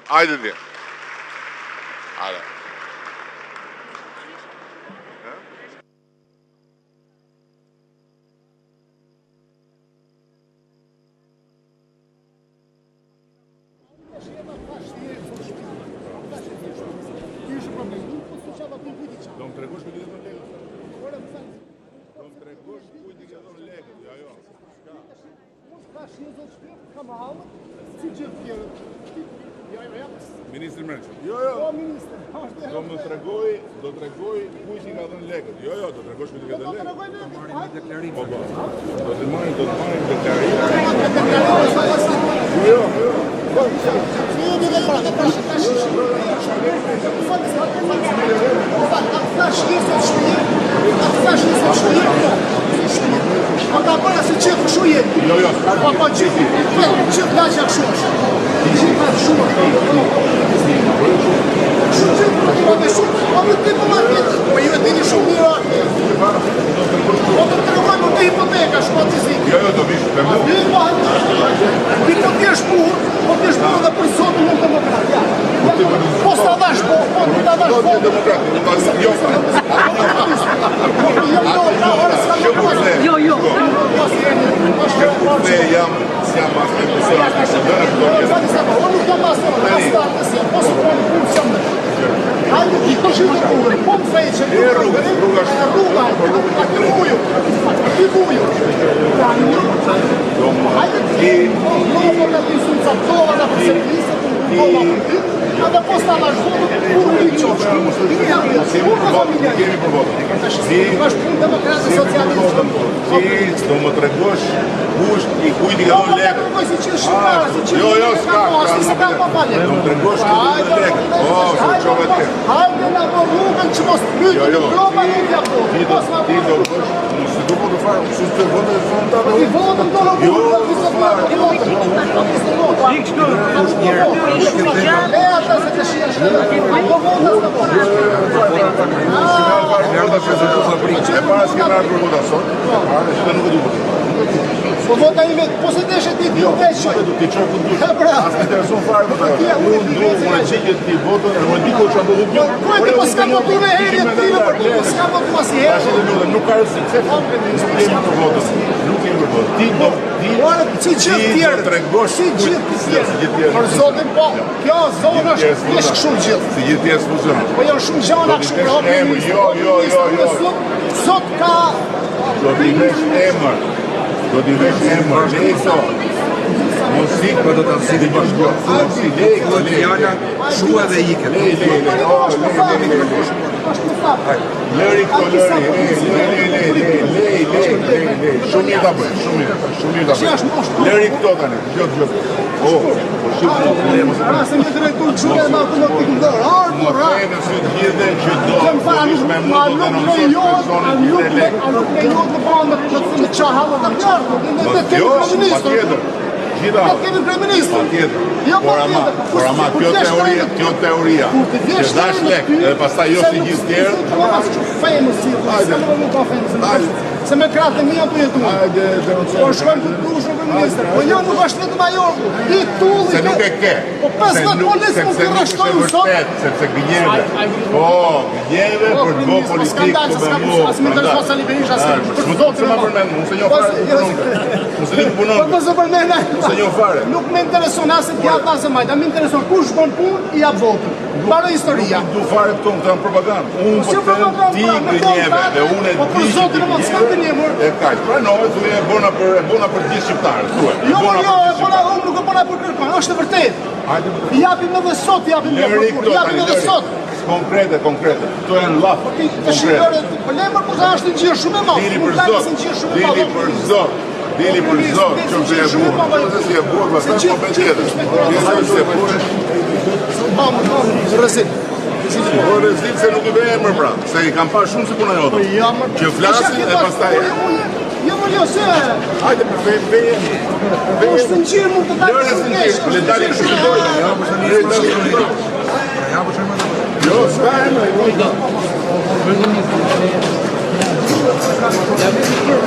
Hajde ti. Hajde. Do më tregosh kujt i ka dhënë lekët? Do më tregosh kujt i ka dhënë lekët? Jo. Ministri Mërqë. Jo. Do më tregoj kujt i ka dhënë lekët. Jo, do tregosh kujt i ka dhënë lekët. Po. Do të marrim deklarim. Jo. Ata bëra se qëtë këshu jetë. Jo. Po qëtë laqë këshu është. Qëtë shumë. Po të të për market. Po ju e dini shumë një atë. Po të të rëmaj më të hipoteka shumë atë zi. Jo, do vishë të mu. Ti po t'jesh burë, dhe për zotë në demokrat. Po s'ta dash po, po t'ta dash po. Jo. Ne jam asme persona që shëndërë këto kjesë. Unë nuk jam asme, po së po në punë që më. Hajde, i të shirë të kurë, po më fejtë që rruga ti buju. Hajde ti, po të të sunë captova da për servisë, Ata posta la shkollë, kur i qofsh. Kemi për votë. Është punë demokratë socialiste. Do më tregosh kush i kujt i ka dhënë lekë. Jo, s'ka. Do më tregosh kujt i ka dhënë lekë. Çove ti. Hajde na po rrugën që mos pyet. Rroba nuk ja po. Ti do mos do të fare, si të vonë frontale. Ti votën do rrugën. Po vota ime, po se deshe ti ti veqë. Ti qërë ku duke. As me intereson fare më të unë do më qikjet ti votën, e më diko që do të duke. Kojti po s'ka votu me herje të tine, po s'ka votu mas i herje. Nuk ka rësi, se nuk jemi për votën. Nuk jemi për votën. Ti do si gjithë tjerë, si gjithë tjerë. Për zotin po, kjo zonë është këshu gjithë. Si gjithë tjerë s'fuzionë. Po janë shumë gjana këshu për hapë. Jo. Zot ka... Do t'i vesh emër. Do t'i vesh emër. Leso. Mosik për do të si t'i bashkjo. Këtë fjalla, shua dhe ike. Lëri këto lëri. Shumë mirë t'a bëj. Lëri këto tani. Gjot. Se një drejtu qure ma të në t'i këndër. Më fejnë së t'gjide që do të vish me mu do të nëmësot personin t'gjide lekë. A nuk lejot në banë në qahalë të mjarë. Jo, pa tjetër. Gjitha. Por ama, kjo teoria. Që dash lekë, edhe pastaj jo si gjithë tjerë. Se me kratë e mija të jetu. Po shkojmë të dushë në minister. Po jo nuk është vetëm ajo. I tulli. Se nuk e ke. Po 15 polis më të rashtojnë në sot. Sepse gënjeve. Po, gënjeve për të bo politikë të me mu. Asë më tërshma sa liberisht asë. Se ma përmenë, mu se një fare punonke. Po se përmenë. Se një fare. Nuk me intereson asë të jatë asë majtë. A me intereson kush bën punë i apë votën. Barë historia. Du fare të tonë të në propagandë. Unë për të ti gënjeve dhe unë e di që e kaq, pranohet, tu e bona për gjithë shqiptarët, thuaj. Jo, unë nuk e bona për kërkon, është e vërtet. I japim edhe sot, japim edhe sot. Konkrete, to janë laf, konkrete. Po lemër për sa është në gjirë shumë e malë. Dili për zot, që më të e burë. Nëse si e burë, pastaj po bëjt jetës. Rëzit. Po rëzit se nuk i bëjë emër pra, se i kam pa shumë si puna jotë. Që flasin e pastaj... Jo, se... Hajde për bëjë emër. është në gjirë mund të dalë në nesh. Le dalë në shqiptojnë. Jo, s'ka emër.